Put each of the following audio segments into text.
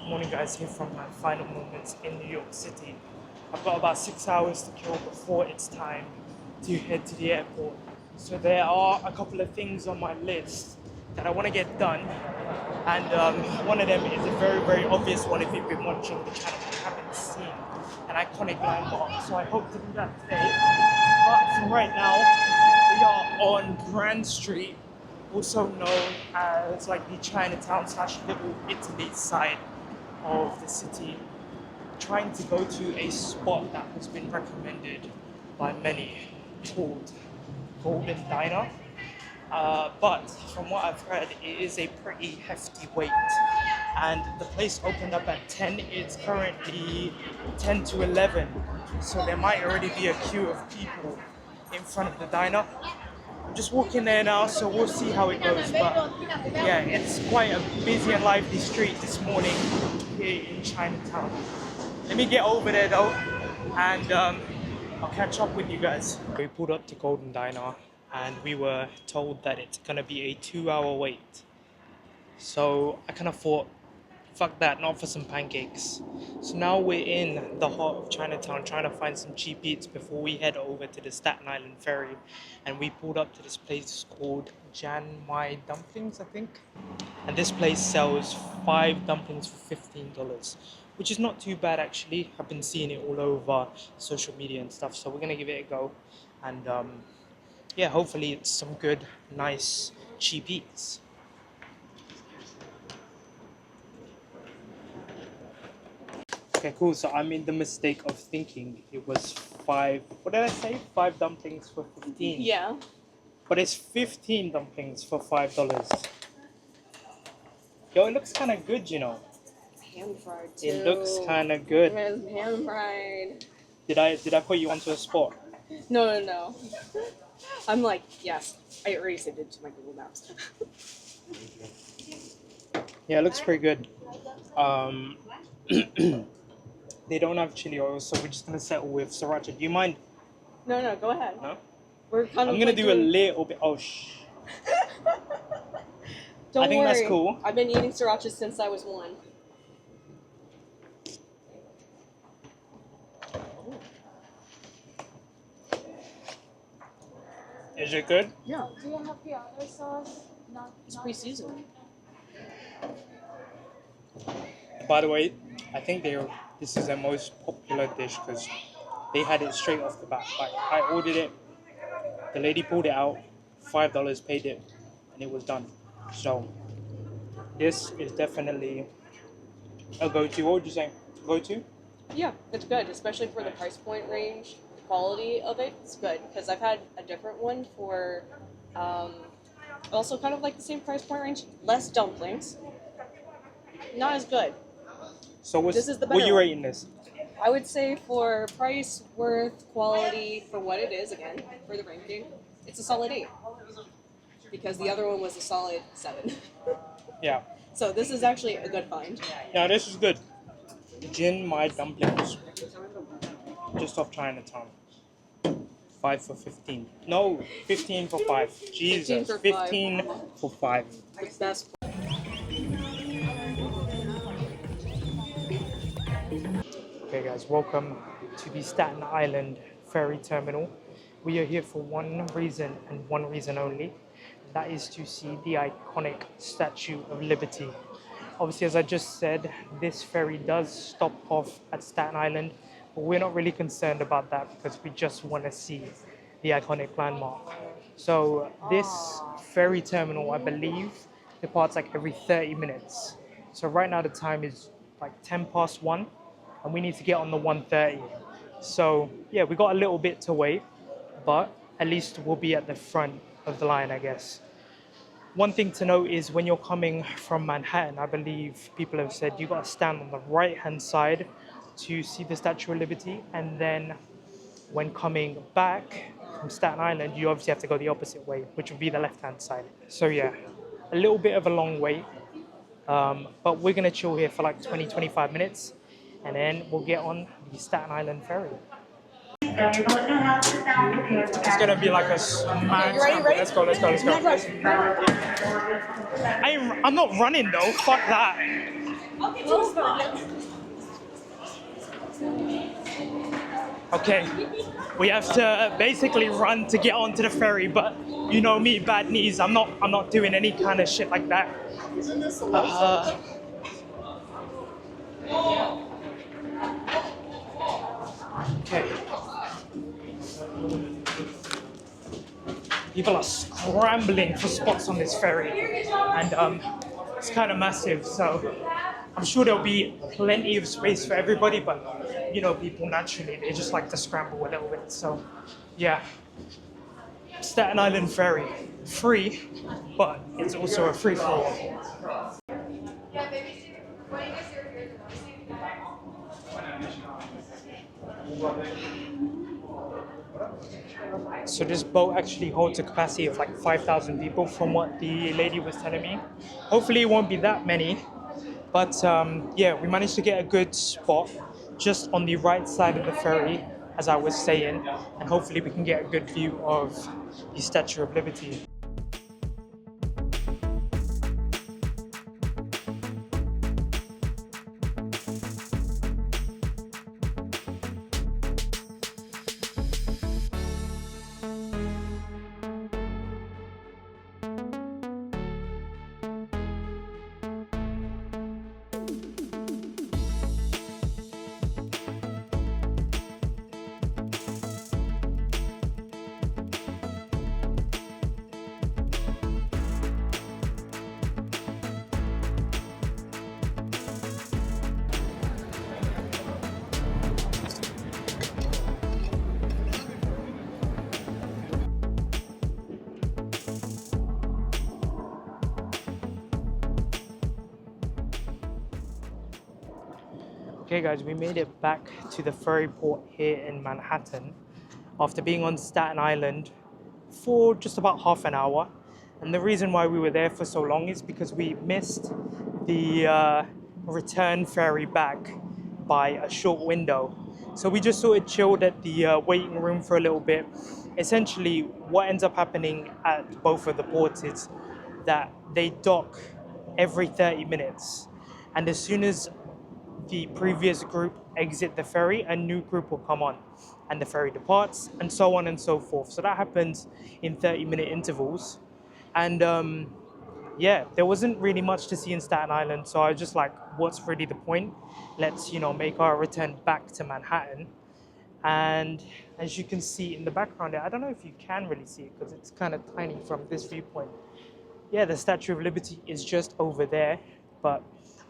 Morning guys, here from my final moments in New York City. I've got about 6 hours to kill before it's time to head to the airport. So there are a couple of things on my list that I want to get done. And one of them is a very obvious one if you've been watching the channel and haven't seen an iconic landmark. So I hope to do that today. But for right now, we are on Grand Street, also known as like the Chinatown / Little Italy side of the city, trying to go to a spot that has been recommended by many called Golden Diner. But from what I've heard, it is a pretty hefty wait. And the place opened up at 10, it's currently 10 to 11. So there might already be a queue of people in front of the diner. I'm just walking there now, so we'll see how it goes. But yeah, it's quite a busy and lively street this morning here in Chinatown. Let me get over there though, and I'll catch up with you guys. We pulled up to Golden Diner, and we were told that it's gonna be a 2-hour wait. So I kind of thought, fuck that, not for some pancakes. So now we're in the heart of Chinatown trying to find some cheap eats before we head over to the Staten Island ferry. And we pulled up to this place called Jan Mai Dumplings, I think. And this place sells 5 dumplings for $15, which is not too bad actually. I've been seeing it all over social media and stuff, so we're gonna give it a go. And yeah, hopefully it's some good, nice, cheap eats. Okay, cool. So I made the mistake of thinking it was 5. What did I say? 5 dumplings for 15. Yeah. But it's 15 dumplings for $5. Yo, it looks kind of good, you know. Hand fried too. It looks kind of good. It was hand fried. Did I put you onto a spot? No. I'm like, yes. I already saved it to my Google Maps. Yeah, it looks pretty good. They don't have chili oil, so we're just gonna settle with sriracha. Do you mind? No, go ahead. No? We're kind of I'm gonna do a little bit. Oh, Don't I think worry. that's cool. I've been eating sriracha since I was 1. Is it good? Yeah. Do you have the other sauce? It's pre-seasoned. By the way, I think this is their most popular dish because they had it straight off the bat. Like, I ordered it, the lady pulled it out, $5, paid it, and it was done. So this is definitely a go-to. What would you say? Go-to? Yeah, it's good, especially for the price point range. The quality of it's good because I've had a different one for also kind of like the same price point range, less dumplings. Not as good. So This is the what are you better rating this? I would say for price, worth, quality, for what it is, again, for the ranking, it's a solid 8. Because the other one was a solid 7. Yeah. So this is actually a good find. Yeah, this is good. Jin My Dumplings. Just off Chinatown. 5 for 15. No, 15 for 5. Jesus, 15 for 5. The best. Okay guys, welcome to the Staten Island ferry terminal. We are here for one reason and one reason only. And that is to see the iconic Statue of Liberty. Obviously, as I just said, this ferry does stop off at Staten Island, but we're not really concerned about that because we just want to see the iconic landmark. So this ferry terminal, I believe, departs like every 30 minutes. So right now the time is like 10 past 1. And we need to get on the 1:30. So yeah, we got a little bit to wait, but at least we'll be at the front of the line, I guess. One thing to note is when you're coming from Manhattan, I believe people have said you got to stand on the right-hand side to see the Statue of Liberty. And then when coming back from Staten Island, you obviously have to go the opposite way, which would be the left-hand side. So yeah, a little bit of a long wait, but we're gonna chill here for like 20-25 minutes. And then we'll get on the Staten Island ferry. It's gonna be like a mad You ready? scramble. Let's go, let's go, let's go. I'm not running though, fuck that. Okay, we have to basically run to get onto the ferry, but you know me, bad knees. I'm not doing any kind of shit like that. Okay. People are scrambling for spots on this ferry, and it's kind of massive. So I'm sure there'll be plenty of space for everybody, but you know, people naturally they just like to scramble a little bit. So yeah, Staten Island ferry, free, but it's also a free for all. So this boat actually holds a capacity of like 5,000 people from what the lady was telling me. Hopefully it won't be that many, but yeah, we managed to get a good spot just on the right side of the ferry, as I was saying, and hopefully we can get a good view of the Statue of Liberty. Okay guys, we made it back to the ferry port here in Manhattan after being on Staten Island for just about half an hour. And the reason why we were there for so long is because we missed the return ferry back by a short window. So we just sort of chilled at the waiting room for a little bit. Essentially, what ends up happening at both of the ports is that they dock every 30 minutes. And as soon as the previous group exit the ferry, a new group will come on and the ferry departs, and so on and so forth. So that happens in 30-minute intervals. And yeah, there wasn't really much to see in Staten Island, so I was just like, what's really the point? Let's, you know, make our return back to Manhattan. And as you can see in the background there, I don't know if you can really see it because it's kind of tiny from this viewpoint. Yeah, the Statue of Liberty is just over there, but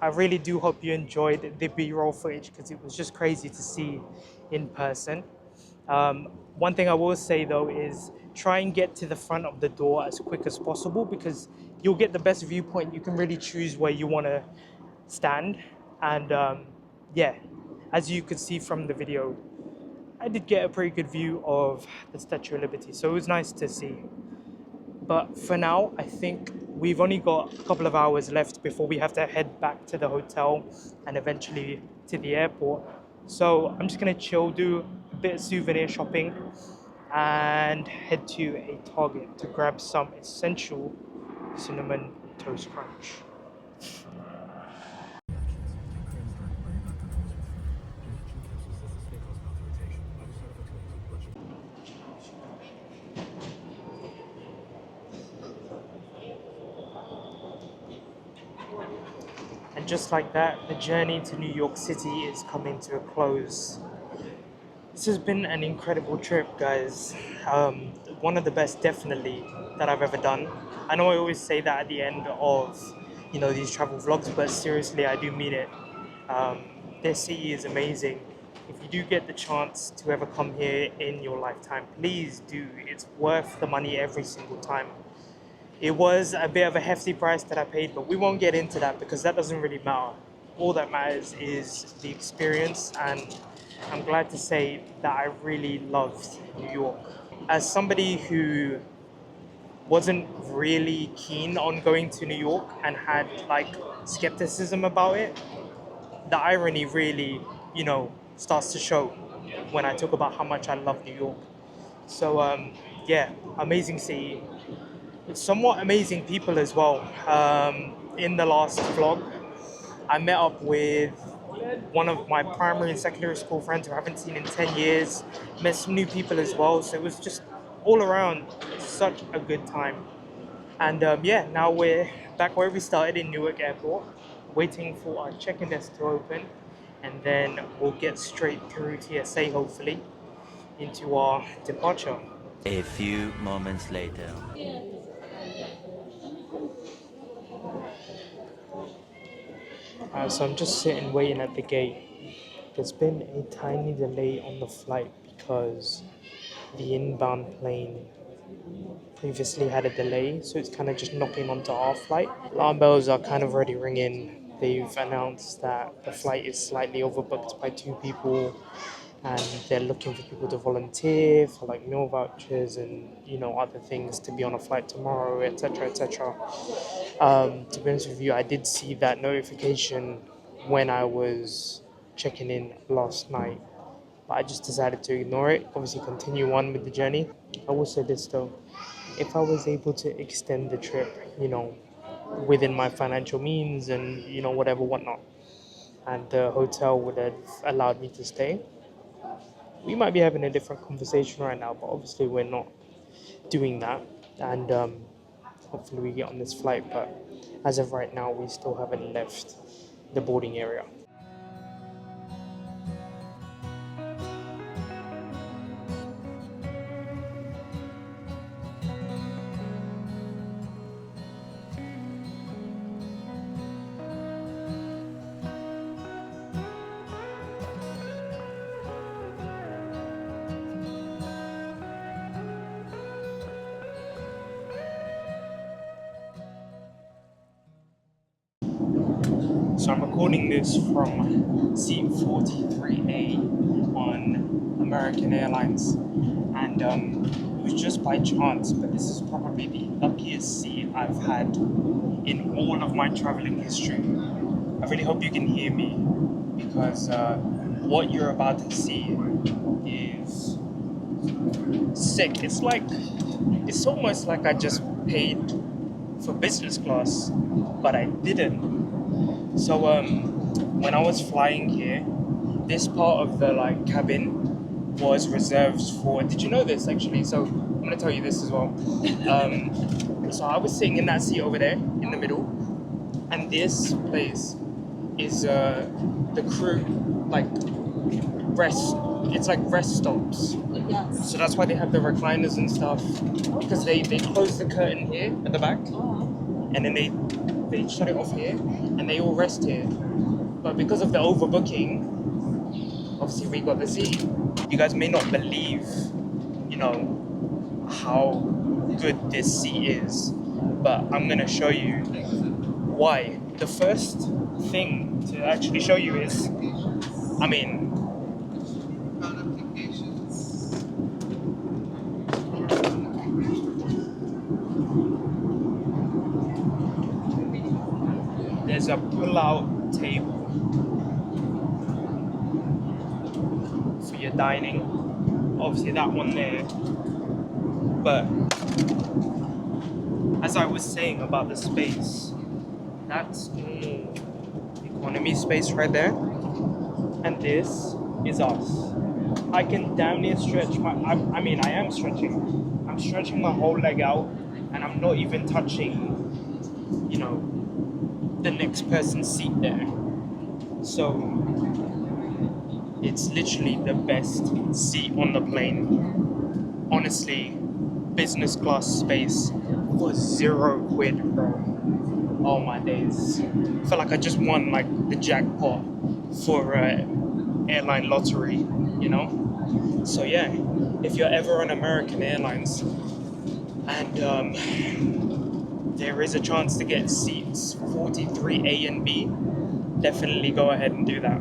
I really do hope you enjoyed the B-roll footage because it was just crazy to see in person. One thing I will say though is try and get to the front of the door as quick as possible because you'll get the best viewpoint. You can really choose where you want to stand. And yeah, as you could see from the video, I did get a pretty good view of the Statue of Liberty, so it was nice to see. But for now, I think we've only got a couple of hours left before we have to head back to the hotel and eventually to the airport. So I'm just gonna chill, do a bit of souvenir shopping and head to a Target to grab some essential cinnamon toast crunch. And just like that, the journey to New York City is coming to a close. This has been an incredible trip, guys. One of the best, definitely, that I've ever done. I know I always say that at the end of, you know, these travel vlogs, but seriously, I do mean it. This city is amazing. If you do get the chance to ever come here in your lifetime, please do. It's worth the money every single time. It was a bit of a hefty price that I paid, but we won't get into that because that doesn't really matter. All that matters is the experience, and I'm glad to say that I really loved New York. As somebody who wasn't really keen on going to New York and had like skepticism about it, the irony really, you know, starts to show. when I talk about how much I love New York. So yeah, amazing city. It's somewhat amazing people as well. In the last vlog, I met up with one of my primary and secondary school friends who I haven't seen in 10 years. Met some new people as well. So it was just all around such a good time. And yeah, now we're back where we started in Newark Airport, waiting for our check-in desk to open. And then we'll get straight through TSA, hopefully, into our departure. A few moments later. So I'm just sitting waiting at the gate. There's been a tiny delay on the flight because the inbound plane previously had a delay, so it's kind of just knocking onto our flight. Alarm bells are kind of already ringing. They've announced that the flight is slightly overbooked by 2 people, and they're looking for people to volunteer for like meal vouchers and other things to be on a flight tomorrow, etc., etc. To be honest with you, I did see that notification when I was checking in last night, but I just decided to ignore it. Obviously, continue on with the journey. I will say this though: if I was able to extend the trip, within my financial means and whatever whatnot, and the hotel would have allowed me to stay, we might be having a different conversation right now. But obviously, we're not doing that, and hopefully, we get on this flight. But as of right now, we still haven't left the boarding area. So I'm recording this from seat 43A on American Airlines, and it was just by chance, but this is probably the luckiest seat I've had in all of my traveling history. I really hope you can hear me, because what you're about to see is sick. It's almost like I just paid for business class, but I didn't. So when I was flying here, this part of the cabin was reserved for. Did you know this actually? So I'm gonna tell you this as well. So I was sitting in that seat over there in the middle, and this place is the crew rest. It's like rest stops. Yes. So that's why they have the recliners and stuff, because they close the curtain here at the back, and then they shut it off here, and they all rest here. But because of the overbooking, obviously we got the seat. You guys may not believe, how good this seat is, but I'm gonna show you why. The first thing to actually show you is, there's a pull-out table for your dining. Obviously that one there. But as I was saying about the space, that's economy space right there. And this is us. I can damn near stretch I am stretching. I'm stretching my whole leg out, and I'm not even touching, the next person's seat there. So it's literally the best seat on the plane. Honestly, business class space for £0, bro. Oh my days. I feel like I just won the jackpot for airline lottery, So yeah, if you're ever on American Airlines and there is a chance to get seats 43A and B, definitely go ahead and do that.